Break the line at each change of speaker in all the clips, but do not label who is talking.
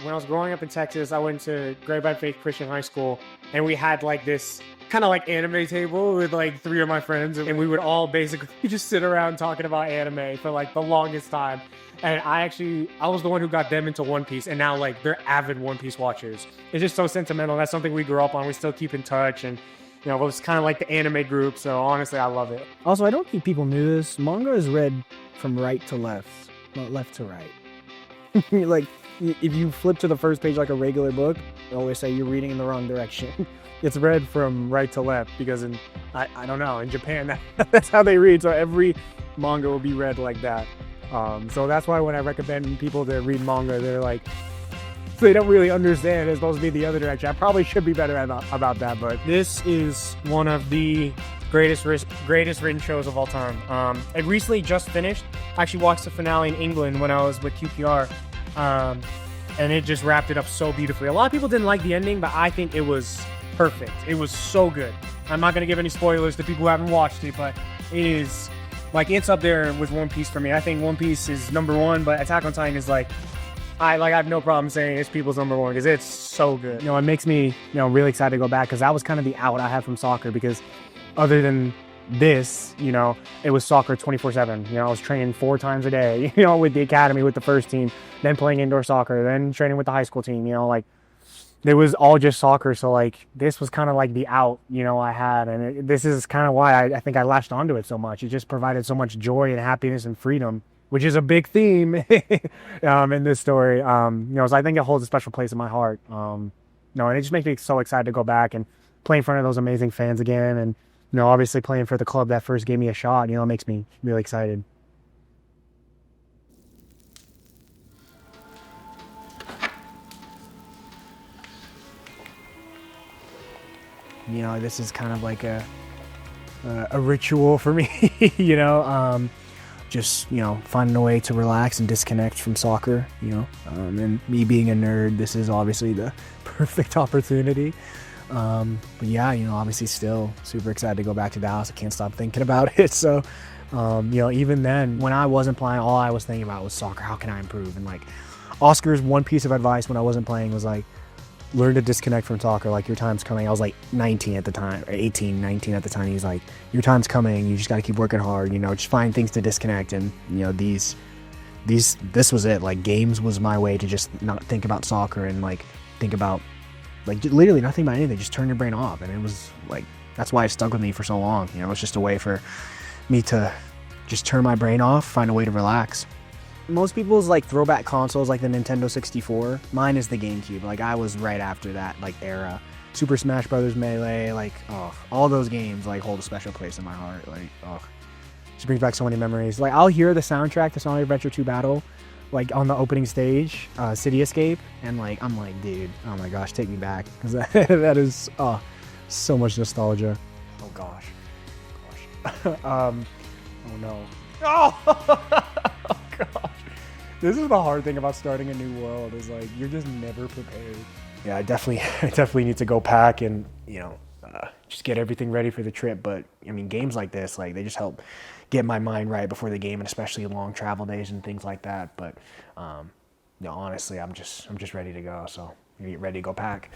when I was growing up in Texas, I went to Great by Faith Christian High School, and we had like this kind of like anime table with like 3 of my friends, and we would all basically just sit around talking about anime for like the longest time. And I was the one who got them into One Piece, and now like they're avid One Piece watchers. It's just so sentimental. That's something we grew up on. We still keep in touch, and you know, it was kind of like the anime group. So honestly, I love it.
Also, I don't think people knew this. Manga is read from right to left, not left to right. Like, if you flip to the first page like a regular book, they always say you're reading in the wrong direction.
It's read from right to left because I don't know, in Japan, that's how they read. So every manga will be read like that. So that's why when I recommend people to read manga, they're like, they don't really understand it's supposed to be the other direction. I probably should be better about that, but this is one of the greatest written shows of all time. It recently just finished. I actually watched the finale in England when I was with QPR, and it just wrapped it up so beautifully. A lot of people didn't like the ending, but I think it was perfect. It was so good. I'm not going to give any spoilers to people who haven't watched it, but it is, like, it's up there with One Piece for me. I think One Piece is #1, but Attack on Titan is like, I have no problem saying it's people's #1 because it's so good. You know, it makes me, really excited to go back because that was kind of the out I had from soccer, because other than this, it was soccer 24/7. I was training 4 times a day, with the academy, with the first team, then playing indoor soccer, then training with the high school team, like it was all just soccer. So like this was kind of like the out, I had, and this is kind of why I think I latched onto it so much. It just provided so much joy and happiness and freedom, which is a big theme in this story. So I think it holds a special place in my heart. And it just makes me so excited to go back and play in front of those amazing fans again. And, obviously playing for the club that first gave me a shot, it makes me really excited. This is kind of like a ritual for me, just, finding a way to relax and disconnect from soccer, and me being a nerd, this is obviously the perfect opportunity. But yeah, obviously still super excited to go back to Dallas. I can't stop thinking about it. So, even then when I wasn't playing, all I was thinking about was soccer. How can I improve? And like Oscar's one piece of advice when I wasn't playing was like, learn to disconnect from soccer. Like, your time's coming. I was like 19 at the time, or 18, 19 at the time. He's like, your time's coming. You just got to keep working hard, just find things to disconnect. And, this was it. Like, games was my way to just not think about soccer and like think about like literally nothing about anything. Just turn your brain off. And it was like, that's why it stuck with me for so long. It was just a way for me to just turn my brain off, find a way to relax. Most people's like throwback consoles, like the Nintendo 64. Mine is the GameCube. Like, I was right after that like era. Super Smash Brothers Melee, like, all those games like hold a special place in my heart. Like, just brings back so many memories. Like, I'll hear the soundtrack to Sonic Adventure 2 Battle, like on the opening stage, City Escape, and like I'm like, dude, oh my gosh, take me back, because that is so much nostalgia. Oh gosh. Oh no. Oh gosh. This is the hard thing about starting a new world, is like you're just never prepared. Yeah, I definitely need to go pack and just get everything ready for the trip. But I mean, games like this, like, they just help get my mind right before the game, and especially long travel days and things like that. But honestly, I'm just ready to go. So you get ready to go pack.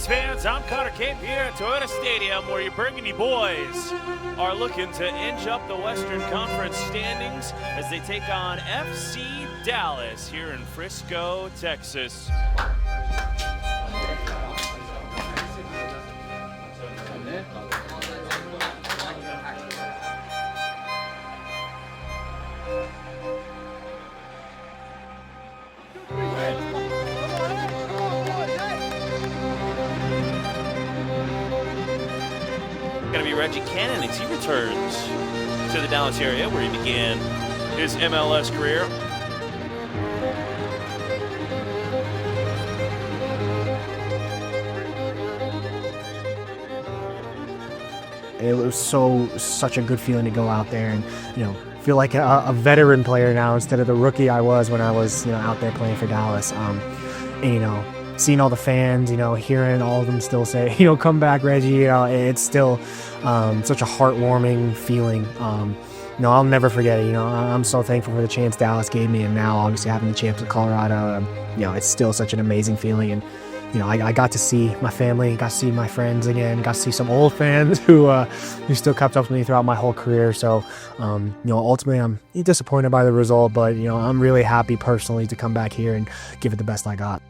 Fans, I'm Connor Cape here at Toyota Stadium, where your Burgundy boys are looking to inch up the Western Conference standings as they take on FC Dallas here in Frisco, Texas. Going to be Reggie Cannon as he returns to the Dallas area, where he began his MLS career.
It was such a good feeling to go out there and,
feel like a veteran player now instead of the rookie I was when I was, out there playing for Dallas. And, seeing all the fans, hearing all of them still say, come back, Reggie, it's still such a heartwarming feeling. I'll never forget it. I'm so thankful for the chance Dallas gave me, and now obviously having the chance with Colorado, it's still such an amazing feeling. And I got to see my family, got to see my friends again, got to see some old fans who still kept up with me throughout my whole career. So, ultimately I'm disappointed by the result, but I'm really happy personally to come back here and give it the best I got.